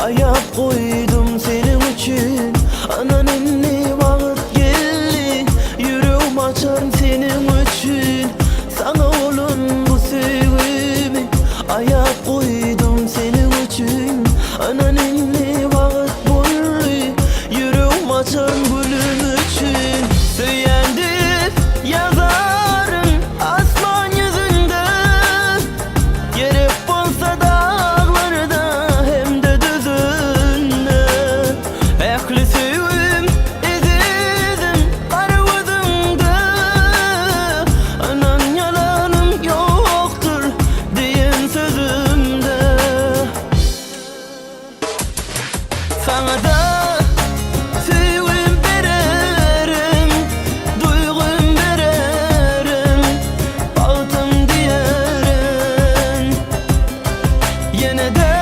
Ayak koydum senin için. Anan inni vakit geldi. Yüreğim açar senin için. Sana olun bu sevgimi. Ayak koydum senin için. Anan inni vakit buldu. Yüreğim açar gülüm için. Söylendir yazarım asman yüzünde. Gerek olsa dağlarda hem de düzünde. Ehli sevim ezizim karvızımda. Anan yalanım yoktur diyen sözümde. Sana da yine de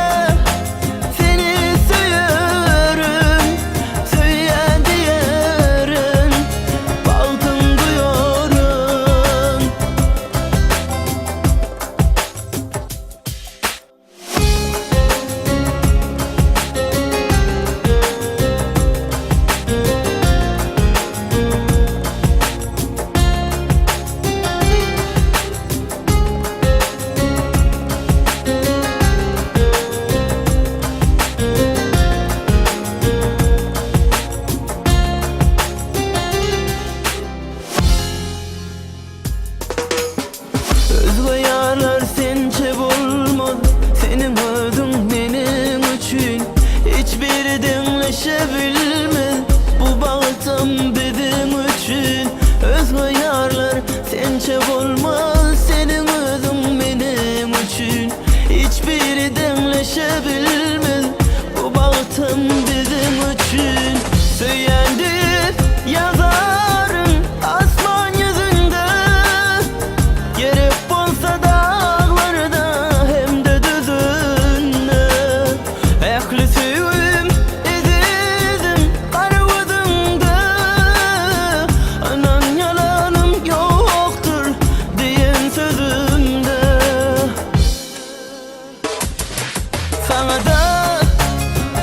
seni seviyorum, söyle diyerim, baktım duyuyorum. Özgü yarlar sence bulmadı. Senin özün benim için hiçbiri denleşebilmez. Bu bağıtam benim için. Özgü yarlar sence bulmaz. Senin özün benim için hiçbiri denleşebilmez. Bu bağıtam benim için. Söylendir yazarım asman yüzünde. Gerek olsa dağlarda hem de düzünde. Ehli sevim ezizim karvızımda. Anan yalanım yoktur diyen sözümde. Sana da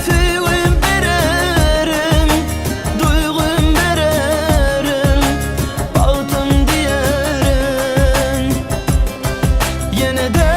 sevim veririm, duygum veririm, baktım diyerim. Yine de